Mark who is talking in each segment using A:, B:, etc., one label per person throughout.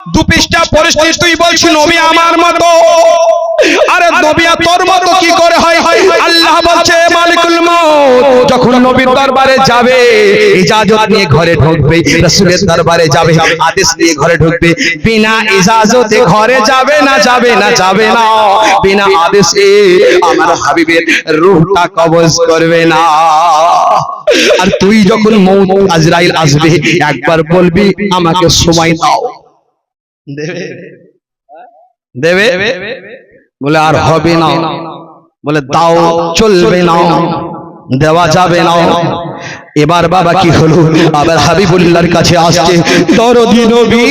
A: দু পৃষ্ঠা পরিস্থিতি তুই বলছিস নবী আমার মতো, আরে নবী তোর মতো কি করে হয়? আল্লাহ বলছে মালিকুল মউত যখন নবীর দরবারে যাবে ইজাজত নিয়ে ঘরে ঢুকবে, রাসূলের দরবারে যাবে আদেশ নিয়ে ঘরে ঢুকবে, বিনা ইজাজতে ঘরে যাবে না, যাবে না, যাবে না, বিনা আদেশে আমার হাবিবের রূহটা কবজ করবে না। আর তুই যখন মউত আজরাইল আসবে একবার বলবি আমাকে সময় দাও, দেবে দেবে বলে আর হবে না, বলে দাও চলবে না, দেওয়া যাবে না। এবার বাবা কি হলো, আবার হাবিবুল্লাহর কাছে আসছে দরদি নবী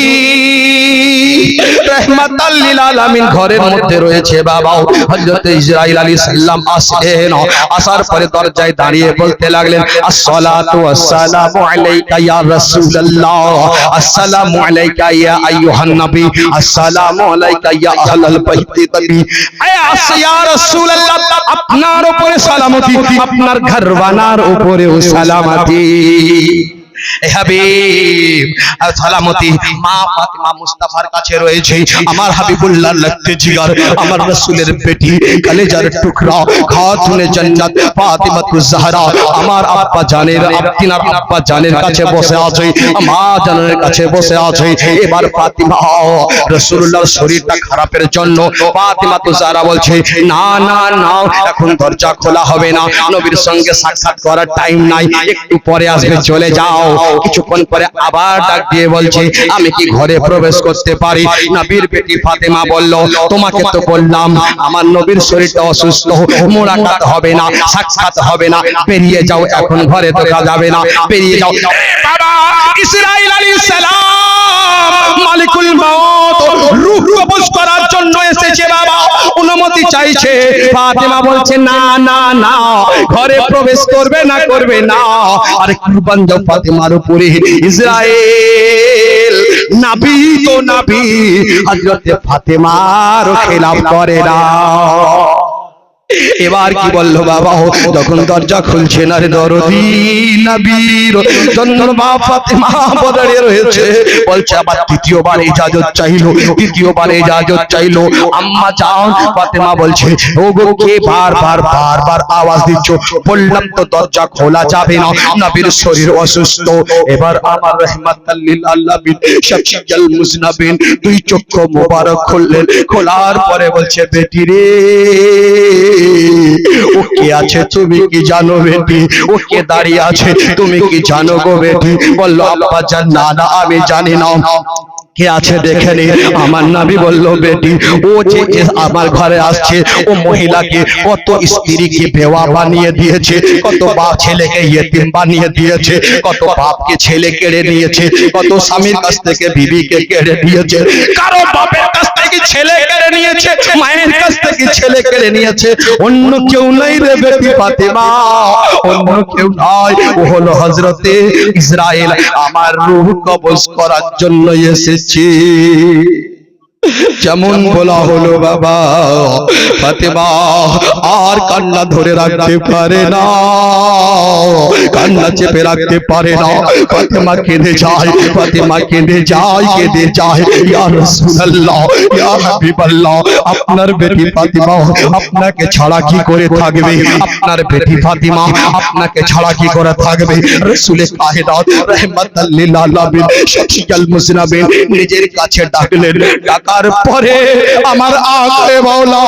A: রাহমাতাল লিল আলামিন ঘরের মধ্যে রয়েছে। বাবা হযরত ইসরাইল আলাইহিস সালাম আসেন, আসার পরে দরজায় দাঁড়িয়ে বলতে লাগলেন আসসালাতু ওয়াসসালামু আলাইকা ইয়া রাসূলুল্লাহ, আসসালামু আলাইকা ইয়া আইয়ুহান নবী, আসসালামু আলাইকা ইয়া আহলাল বাইতি নবী। ইয়া রাসূলুল্লাহ আপনার উপরে সালামতি, আপনার ঘরওয়ানার উপরেও সালামতি। হাবিব সালামতি মা ফাতিমা মুস্তাফার কাছে রয়েছে। আমার হাবিবুল্লাহ লাগতে জিগার, আমার রাসূলের বেটি কলেজার টুকরা খাতুনে জান্নাত ফাতিমাতুজ জাহরা আমার আব্বা জানের আপনার আব্বা জানের কাছে বসে আছে, মা জানের কাছে বসে আছে। এবার ফাতিমা রাসূলুল্লাহর শরীরটা খারাপের জন্য ফাতিমাতুজ জাহরা বলছে না না না এখন দরজা খোলা হবে না, নবীর সঙ্গে সাক্ষাৎ করার টাইম নাই, একটু পরে আসবে, চলে যাও। কিছুক্ষণ পরে আবার ডাক দিয়ে বলছে আমি কি ঘরে প্রবেশ করতে পারি? নবীর বেটি ফাতেমা বলল তোমাকে তো বললাম আমার নবীর শরীরটা অসুস্থ, মুলাকাত হবে না, সাক্ষাৎ হবে না, বেরিয়ে যাও, এখন ঘরে ঢোকা যাবে না, বেরিয়ে যাও। বাবা ইসরাইল আলাইহিস সালাম মালিকুল মউত রূহ কবজ করার জন্য এসেছে, বাবা অনুমতি চাইছে। ফাতেমা বলছে না না না ঘরে প্রবেশ করবে না, করবে না। আর কুরবান দাও ফাতেমার উপরে, ইসরাইল নবী তো নবী হযরত ফাতেমার খেলাফ করে না। এবার কি বললো বাবা যখন দরজা খুলছে না রে দরদি নবীর জন্য মা ফাতেমা বদরে রয়েছে, বলছে আবার দ্বিতীয়বার ইজাজত চাইলো, দ্বিতীয়বার ইজাজত চাইলো। আম্মা জান ফাতেমা বলছে ওগো কে বারবার বারবার আওয়াজ দিচ্ছ, বললাম তো দরজা খোলা যাবে না, নবীর শরীর অসুস্থ। এবার আমার রাহমাতাল লিল আলামিন শাফিউল মুজনাবিন দুই চক্ষু মোবারক খুললেন, খোলার পরে বলছে বেটি রে ও কে আছে তুমি কি জানো বেটি, ও কে দাঁড়িয়ে আছে তুমি কি জানো গো বেটি? বললো আব্বা জান না না আমি জানি না, কে আছে দেখে নি। আমার নবী বলল বেটি ও যে আমার ঘরে আসছে ও মহিলাকে কত স্ত্রীকে বেওয়া বানিয়ে দিয়েছে, কত বাপ ছেলেকে ইয়েতিম বানিয়ে দিয়েছে, কত বাপকে ছেলে কেড়ে নিয়েছে, কত স্বামীর কাছ থেকে বিবিকে কেড়ে নিয়েছে, কারো বাপের কাছ থেকে ছেলে কেড়ে নিয়েছে, মায়ের কাছ থেকে ছেলে কেড়ে নিয়েছে। অন্য কেউ নাই রে বেটি ফাতেমা, অন্য কেউ নাই, ও হলো হযরতে ইসরাইল আমার রূহ কবজ করার জন্য এসেছে। যেমন বলা হলো বাবা ফাতেমা আর কান্না ধরে রাখতে পারে না, কান্না চেপে রাখতে পারে না, ফাতেমা কেঁদে যায়, ফাতেমা কেঁদে যায়, কেঁদে যায়। ইয়া রাসূলুল্লাহ ইয়া হাবিবাল্লাহ আপনার বেটি ফাতেমা আপনাকে ছাড়া কি করে থাকবে, আপনার বেটি ফাতেমা আপনাকে ছাড়া কি করে থাকবে? রাসূলে কায়নাত রাহমাতাল লিল আলামিন শাফিউল মুজনাবিন নিজের কাছে ডাকলেন, ডাকার পরে আমার আকে মাওলা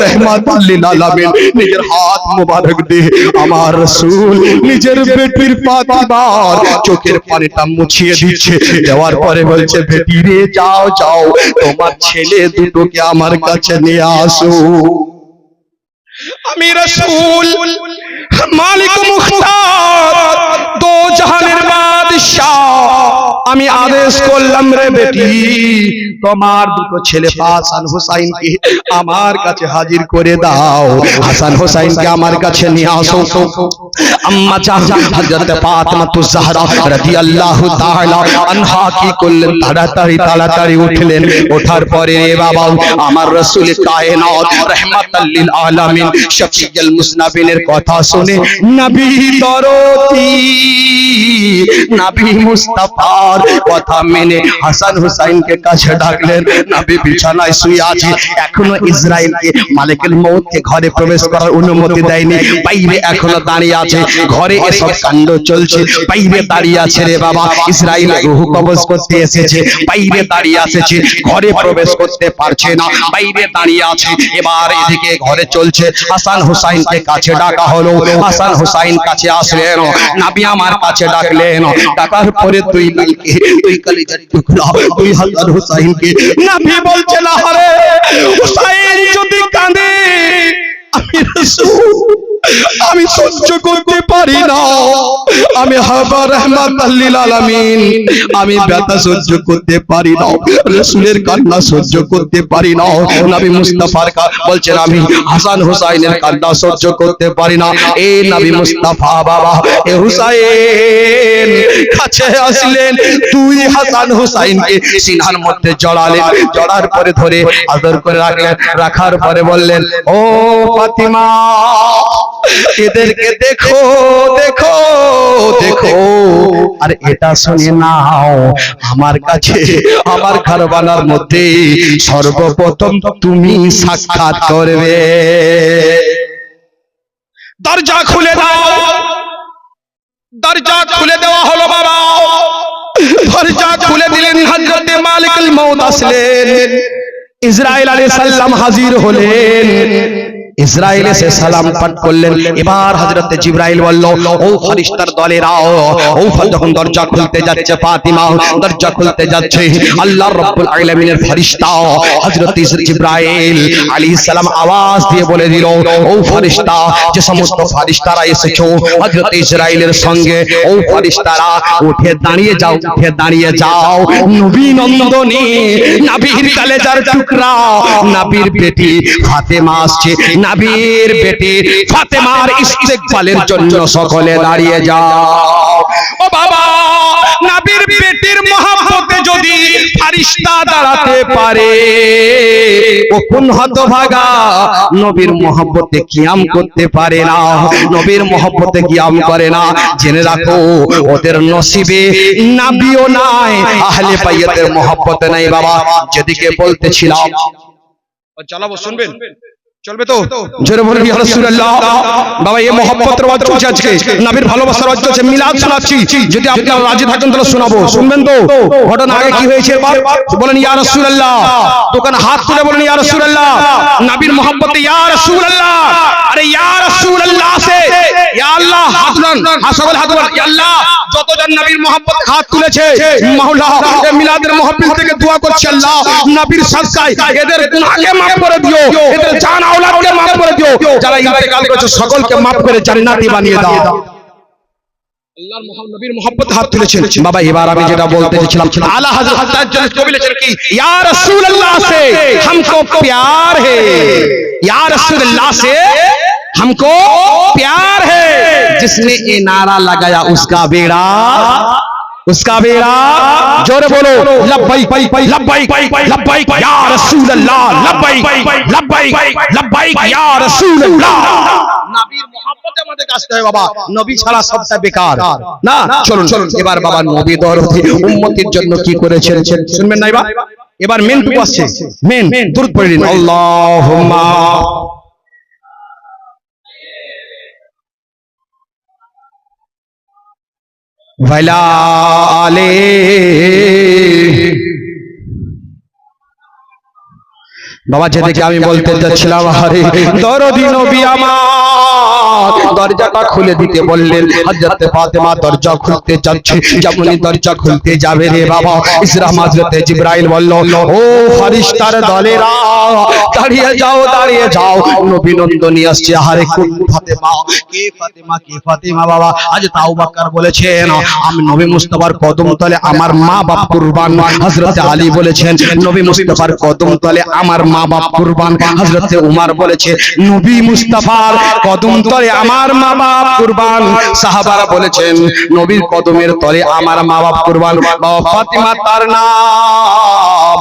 A: রাহমাতুল লিল আলামিন নিজের হাত মোবারক দিয়ে আমার রাসূল নিজের বেটির ফাতেমার চোখের পানিটা মুছিয়ে দিচ্ছে, দেওয়ার পরে বলছে বেটি রে যাও যাও তোমার ছেলে দুটোকে আমার কাছে নিয়ে আসো। আমি রাসূল মালিক মুখতার দো জাহানের বাদশা আমি আদেশ করলাম রে বেটি তোমার দুটো ছেলে হাসান হুসাইনকে আমার কাছে হাজির করে দাও, হাসান হুসাইনকে আমার কাছে নিয়ে আসো। আম্মা জান হযরত ফাতেমা যাহরা রাদিয়াল্লাহু তাআলা আনহা কি করলেন, তাড়াতাড়ি উঠলেন। ওঠার পরে রে বাবা আমার রাসূল কায়নাত রাহমাতাল লিল আলামিন শফিউল মুসনাবিনের কথা শুনে নবী দরদি নবী মুস্তাফার কথা মেনে হাসান হুসাইনকে কাছে ডাকলেন। নবী বিছানায় শুয়ে আছে, এখনো ইসরাইলকে মালিকুল মউতকে ঘরে প্রবেশ করার অনুমতি দেয়নি, বাইরে এখনো দাঁড়িয়ে আছে। ঘরে এসব কাণ্ড চলছে, বাইরে দাঁড়িয়ে আছে রে বাবা। ইসরাইল রূহ কবজ করতে এসেছে, বাইরে দাঁড়িয়ে আছে, ঘরে প্রবেশ করতে পারছে না, বাইরে দাঁড়িয়ে আছে। এবার এদিকে ঘরে চলছে, হাসান হুসাইনকে কাছে ডাকা হলো। হাসান হুসাইন কাছে আসলেন, নবী আমার কাছে ডাকলেন। ডাকার পরে তুই কলিজার টুকরা, তুই হাসান হুসাইনকে। নবী বলছেন আরে হুসাইন যদি কাঁদে আমি সহ্য করতে পারি না, আমি হাবা রাহমাতাল লিল আলামিন, আমি ব্যথা সহ্য করতে পারি না, রাসূলের কান্না সহ্য করতে পারি না। নবী মুস্তাফার বলছেন আমি হাসান হুসাইনের কান্না সহ্য করতে পারি না। এই নবী মুস্তাফা বাবা এ হুসাইন কাছে আসলেন, তুই হাসান হুসাইনকে সিনার মধ্যে জড়ালেন, জড়ার পরে ধরে আদর করে রাখলেন। রাখার পরে বললেন ও ফাতিমা এদেরকে দেখো দেখো দেখো, আর এটা শুনে নাও আমার কাছে আমার ঘরবানার মধ্যে সর্বপ্রথম তুমি সাক্ষাৎ করবে। দরজা খুলে দাও, দরজা খুলে দেওয়া হলো বাবা। দরজা খুলে দিলেন, হযরতে মালিকুল মউত আসলেন। ইসরাইল আলাইহিস সালাম হাজির হলেন। ইসরাইল এসে সালাম পাঠ করলেন। এবার হযরতে জিবরাইল বলল ও ফেরেশতার দলেরা, ও যখন দরজা খুলতে যাচ্ছে ফাতিমা দরজা খুলতে যাচ্ছে, আল্লাহ রাব্বুল আলামিনের ফেরেশতা হযরতে জিবরাইল আলাইহিস সালাম আওয়াজ দিয়ে বলে দিল ও ফেরেশতা, যে সমস্ত ফেরেশতারা এসেছো হযরতে ইসরাইলের সঙ্গে, ও ফেরেশতারা উঠে দাঁড়িয়ে যাও, উঠে দাঁড়িয়ে যাও। নবী নন্দনে নবীর কলেজার টুকরা নবীর বেটি ফাতেমা আসছে, নবীর বেটি ফাতেমার ইস্তেকবালের জন্য সকলে দাঁড়িয়ে যাও। ও বাবা নবীর বেটির মহব্বতে যদি ফেরেশতা দাঁড়াতে পারে, ও কোন হতভাগা নবীর মহব্বতে কিয়াম করতে পারে না, নবীর মহব্বতে কিয়াম করে না। জেনে রাখো ওদের নসিবে নবীও নাই, আহলে বাইতের মহব্বতে নাই বাবা। যেদিকে বলতেছিলাম চালাবো, শুনবেন চলবে তো? জোরে বলেন ইয়া রাসূলুল্লাহ। বাবা এই মহব্বতের ওয়াজ চলছে আজকে, নবীর ভালোবাসার ওয়াজ চলছে, মিলাদ শোনাচ্ছি। যদি আপনারা রাজি থাকেন তাহলে শোনাবো, শুনবেন তো? ঘটনা আগে কি হয়েছে এবার বলেন ইয়া রাসূলুল্লাহ। দোকানে হাত তুলে বলেন ইয়া রাসূলুল্লাহ। নবীর মহব্বতে ইয়া রাসূলুল্লাহ, আরে ইয়া রাসূলুল্লাহ সে ইয়া আল্লাহ হাত তুলেন, সকল হাত তুলেন। ইয়া আল্লাহ যতজন নবীর মহব্বতে হাত তুলেছে মাওলা এই মিলাদের মহব্বত থেকে দোয়া করছি, আল্লাহ নবীর সাদকায় এদের গুনাহকে maaf করে দিও, এদের জান আওলাদকে maaf করে দিও, যারা ইন্তেকাল করেছে সকলকে maaf করে জান্নাতি বানিয়ে দাও। আল্লাহর নবীর মহব্বতে হাত তুলেছেন বাবা। এবার আমি যেটা বলতে চাইছিলাম, আলা হযরত তাজ্জুল কবি বলেছেন কি ইয়া রাসূলুল্লাহ से हमको प्यार है, या रसूलुल्लाह से हमको प्यार है, जिसने ये नारा लगाया उसका बेड़ा, उसका बेड़ा जोरे बोलो लब्बैक लब्बैक लब्बैक या रसूलुल्लाह, लब्बैक लब्बैक लब्बैक या रसूलुल्लाह। নবীর মহব্বতে আমাদের আসতে হয় বাবা, নবী ছাড়া সবটা বেকার না। চলুন এবার বাবা নবী দরদি উম্মতের জন্য কি করেছেন শুনবেন না? এবার মেন টুকু আসছে, মেন দুরূদ পড়ে নিন। আল্লাহুম্মা ওয়ালা আলে বাবা। যেদিকে আমি বলতে যাচ্ছিলাম, আরে দরদি নবী আমার দরজাটা খুলে দিতে বললেন। হযরতে ফাতেমা দরজা খুলতে যাচ্ছে, যেমনই দরজা খুলতে যাবে রে বাবা ইসরাম হযরতে জিবরাইল বলল ও ফেরেশতার দলেরা দাঁড়িয়ে যাও, দাঁড়িয়ে যাও। নবী নন্দনী আসছে, আরে কোন ফাতেমা? কে ফাতেমা? কে ফাতেমা বাবা? আজ তাও বকর বলেছেন আমি নবী মুস্তাফার কদম তলে আমার মা বাপ কুরবান। হযরতে আলী বলেছেন নবী মুস্তাফার কদম তলে আমার মা বাপ কুরবান। হযরতে উমর বলেছে নবী মুস্তাফার কদম তলে তলে আমার মা বাপ কুরবান। সাহাবারা বলেছেন নবীর কদমের তলে আমার মা বাপ কুরবান। বাবা ফাতিমা তার নাম,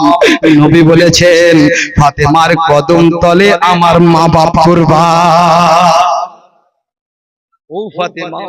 A: নবী বলেছেন ফাতেমার কদম তলে আমার মা বাপ কুরবান। ও ফাতেমা,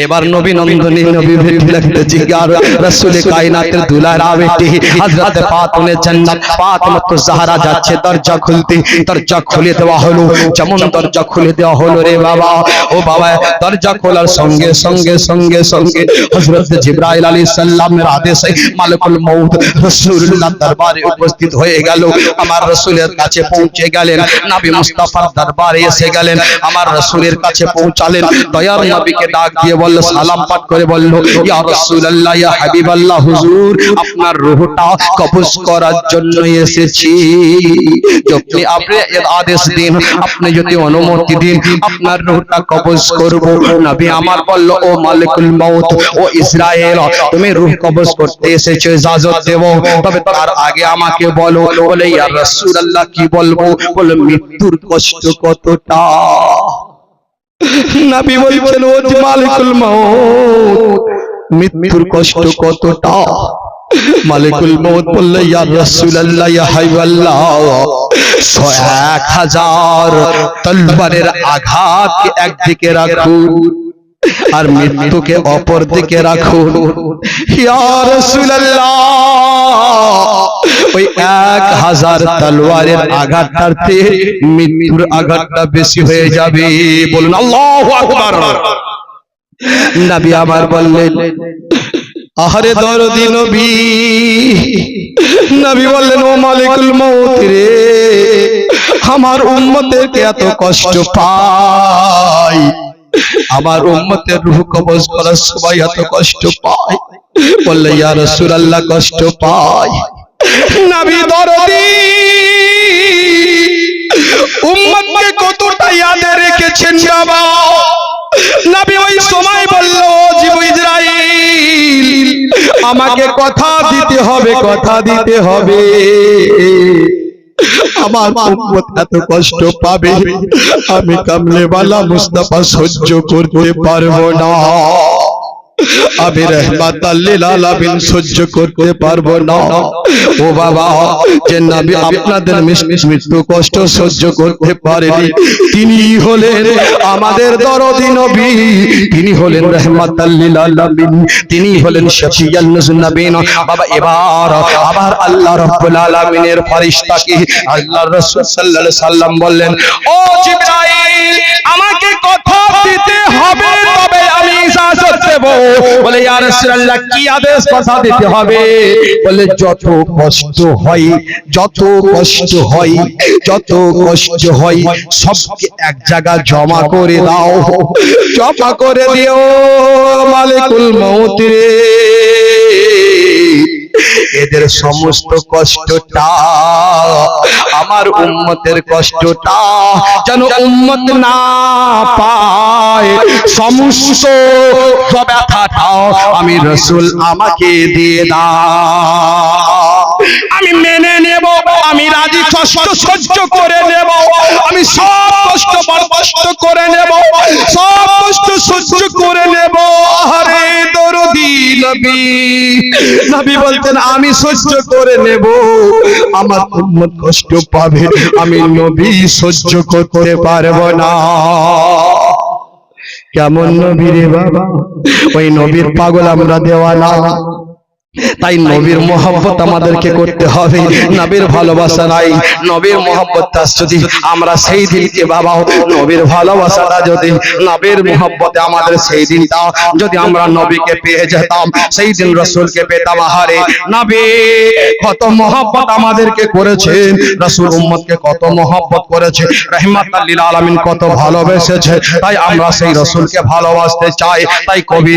A: এবার নবী নন্দনী নবী বেটি লাগতে জিগার রাসূলে কায়নাতের দুলার বেটি হযরত ফাতিমা জান্নাত ফাতিমা জাহরা যাচ্ছে দরজা খুলতে, দরজা খুলে দেওয়া হলো। যেমন দরজা খুলে দেওয়া হলো রে বাবা, ও বাবা, দরজা খোলার সঙ্গে সঙ্গে সঙ্গে সঙ্গে হযরত জিবরাইল আলাইহিস সালামের আদেশে মালাকুল মউত রাসূলুল্লাহ দরবারে উপস্থিত হয়ে গেল। আমার রাসূলের কাছে পৌঁছে গেলেন, নবী মুস্তাফার দরবারে এসে গেলেন, আমার রাসূলের কাছে পৌঁছালেন। দয়ার নবীকে ডাক দিয়ে বলল, সালাম পাঠ করে বলল, ইয়া রাসূলুল্লাহ, ইয়া হাবিবাল্লাহ, হুজুর আপনার রূহটা কবজ করার জন্য এসেছি। যদি আপনি আদেশ দিন, আপনি যদি অনুমতি দিন, আপনার রূহটা কবজ করব। নবী আমার বলল, ও মালিকুল মউত, ও ইসরাইল, তুমি রূহ কবজ করতে এসেছো, ইজাজত দেব। তবে তার আগে আমাকে বলো। বলে, ইয়া রাসূলুল্লাহ কি বলবো? বলে, মৃত্যুর কষ্ট কতটা? নবী বলছেন, ও মালিকুল মউত, মৃত্যুর কষ্ট কতটা? মালিকুল মউত বলল, ইয়া রাসূলুল্লাহ, ইয়া হাবিবাল্লাহ, 1000 তলবারের আঘাতকে একদিকে রাখুন আর মৃত্যুকে অপর দিকে রাখুন। ইয়া রাসূলুল্লাহ, ওই 1000 তলোয়ারের আঘাতটাতে মৃত্যুর আঘাতটা বেশি হয়ে যাবে। বলুন আল্লাহু আকবার। নবী আমার বললেন, আহারে দরদি নবী, নবী বললেন, ও মালিকুল মউত রে, আমার উম্মতদেরকে এত কষ্ট পায়, আমার উম্মতের রূহ কবজ করার সময় এত কষ্ট পায়। বললে, ইয়া রাসূলুল্লাহ কষ্ট পায়। নবী দরদি উম্মতকে কতটা ইয়াদে রেখেছেন বাবা। নবী ওই সময় বলল, জিবরাইল, আমাকে কথা দিতে হবে, কথা দিতে হবে, আমার উম্মত এত কষ্ট পাবে, আমি কামলেওয়ালা মুস্তাফা সহ্য করতে পারবো না, আমি রাহমাতাল লিল আলামিন সহ্য করতে পারবো না। ও বাবা, যে নবী আপনাদের মৃত্যু কষ্ট সহ্য করতে পারেনি, তিনি হলেন আমাদের দরদি নবী, তিনি হলেন রাহমাতাল লিল আলামিন, তিনি হলেন শফিউল নবীন। বাবা, এবার আবার আল্লাহ রাব্বুল আলামিনের ফেরেশতাকে আল্লাহর রাসূল সাল্লাল্লাহু আলাইহি সাল্লাম বললেন, ও জিবরাইল, আমাকে কথা দিতে হবে, তবে আমি ইজাজত দেব। বলে, ইয়া রাসূলুল্লাহ কি আদেশ? কথা দিতে হবে। বলে, যত কষ্ট হয়, যত কষ্ট হয়, যত কষ্ট হয়, সবকে এক জায়গা জমা করে দাও, জমা করে দিও মালিকুল মউত রে। এদের সমস্ত কষ্টটা, আমার উম্মতের কষ্টটা যেন উম্মত না পায়, সমস্ত ব্যথাটাও আমি রাসূল আমাকে দিয়ে দাও, আমি মেনে নেব, আমি রাজি, কষ্ট সহ্য করে নেব, আমি সব কষ্ট বরদাস্ত করে নেব, সব কষ্ট সহ্য করে নেব। আরে দরদি নবী, নবী বলতেন, আমি সহ্য করে নেব, আমার উম্মত কষ্ট পাবে, আমি নবী সহ্য করতে পারবো না। কেমন নবী রে বাবা, ওই নবীর পাগল আমরা দেওয়ানা। তাই নবীর মহব্বত আমাদেরকে করতে হবে। নবীর ভালোবাসা নাই, নবীর মহব্বতটা যদি আমরা সেই দিনকে বাবা, নবীর ভালোবাসাটা যদি, নবীর মহব্বতে আমাদের সেই দিনটা যদি আমরা নবীকে পেয়ে যেতাম, সেই দিন রাসূলকে পেতাম। আহারে নবী কত মহব্বত আমাদেরকে করেছেন, রাসূল উম্মতকে কত মহব্বত করেছে, রাহমাতাল লিল আলামিন কত ভালোবেসেছে। তাই আমরা সেই রাসূলকে ভালোবাসতে চাই। তাই কবি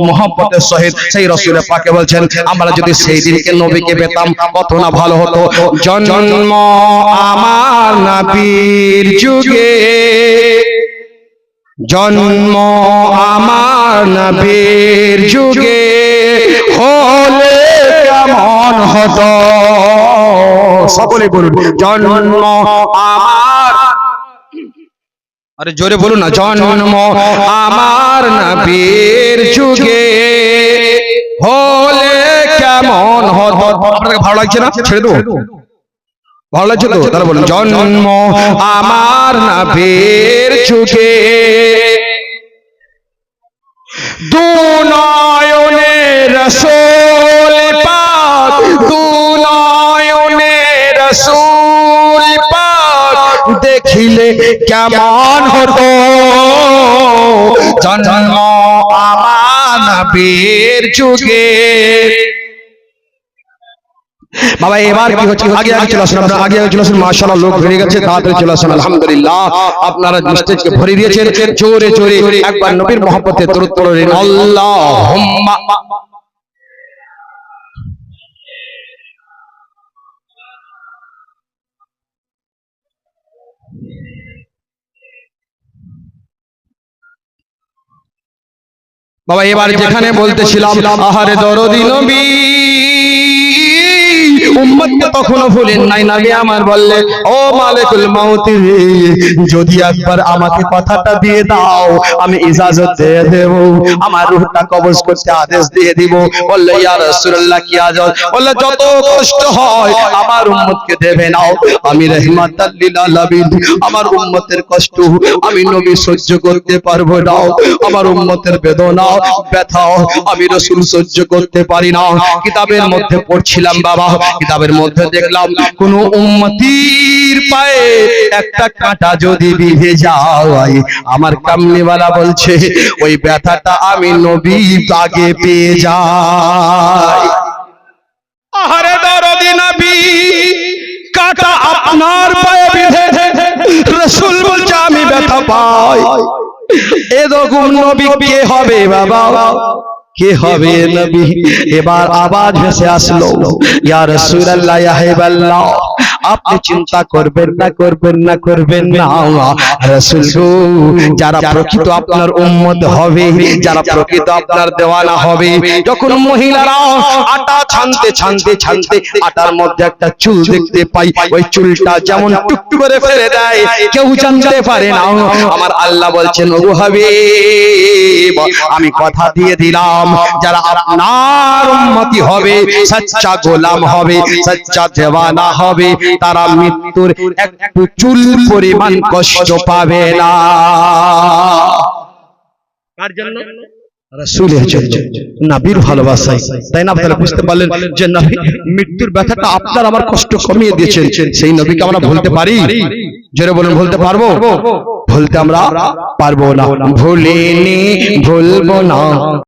A: মহব্বতের সহিত সেই রাসূল পাকে বলছেন, আমরা যদি সেই দিনকে নবীকে পেতাম কত না ভালো হতো। জন্ম আমার নবীর যুগে, জন্ম আমার নবীর যুগে, হলে কেমন হতো। সকলে বলুন, জন্ম আমার আরে জোরে বলুন না, জন্ম আমার নবীর যুগে হলে কেমন হতো। আপনাকে ভালো লাগছে না? ছেড়ে দেবো? ভালো লাগছে তো? তারা বলুন, জন্ম আমার নবীর যুগে দু নয়নে রাসূল পাক, দু নয়নে রাসূল পাক দেখিলে কেমন হতো। জন্ম আমার নবীর যুগে। বাবা এবার কি হচ্ছে? আগে আগে চলে আসুন, আপনারা আগে আগে চলে আসুন। মাশাআল্লাহ লোক বেড়ে গেছে, তাড়াতাড়ি চলে আসুন। আলহামদুলিল্লাহ আপনারা স্টেজকে ভরে দিয়েছেন। জোরে জোরে একবার নবীর মহব্বতে দরুদ পড়েন, আল্লাহুম্মা। বাবা এবার যেখানে বলতেছিলাম আহারে দরদি নবী, উম্মতকে তখনও ভুলেন নাই। নবী আমার বললে, ও মালিকুল মাউত রে, যদি একবার আমাকে কথাটা দিয়ে দাও, আমি ইজাজত দিয়ে দেব, আমার রূহটা কবজ করতে আদেশ দিয়ে দিব। বললে, ইয়া রাসূলুল্লাহ কি আদেশ? বললে, যত কষ্ট হয় আমার উম্মতকে দেবে নাও, আমি রাহমাতাল লিল আলামিন, আমার উম্মতের কষ্ট আমি নবী সহ্য করতে পারবো না, আমার উম্মতের বেদনা ব্যথা আমি রাসূল সহ্য করতে পারি না। কিতাবের মধ্যে পড়ছিলাম বাবা, কিতাবের মধ্যে দেখলাম কোন উম্মতির পায়ে একটা কাঁটা যদি বিঁধে যায়, আমার কামলিওয়ালা বলছে ওই ব্যথাটা আমি নবী আগে পেয়ে যাই। আহারে দরদি নবী, কাঁটা আপনার পায়ে বিঁধে রাসূল বলছে আমি ব্যথা পাই। এরকম নবী কে হবে বাবা? কে হবে নবী? এবার আওয়াজ ভেসে আসলো, ইয়া রাসূলুল্লাহ, ইয়া হাবিবাল্লাহ, আপনি চিন্তা করবেন না, করবেন না, করবেন না রাসূল গো, যারা প্রকৃত আপনার উম্মত হবে, যারা প্রকৃত আপনার দেওয়ানা হবে, যখন মহিলারা আটা ছানতে ছানতে ছানতে আটার মধ্যে একটা চুল দেখতে পাই, ওই চুলটা যেমন টুকটুক করে ফেলে দেয়, কেউ জানতে পারে না। আমার আল্লাহ বলছেন, ও হাবিব, আমি কথা দিয়ে দিলাম, যারা আপনার উম্মতি হবে, সচ্চা গোলাম হবে, সচ্চা দেওয়ানা হবে, তারা মৃত্যুর একটু চুল পরিমাণ কষ্ট পাবে না। কার জন্য? রাসূলের জন্য, নবীর ভালোবাসায়। তাই না? আপনারা বুঝতে পারলেন যে নবী মৃত্যুর ব্যথাটা আপনার আমার কষ্ট কমিয়ে দিয়েছেন। সেই নবীকে আমরা ভুলতে পারি? জোরে বলুন, ভুলতে পারবো? ভুলতে আমরা পারবো না। ভুলিনি, ভুলবো না।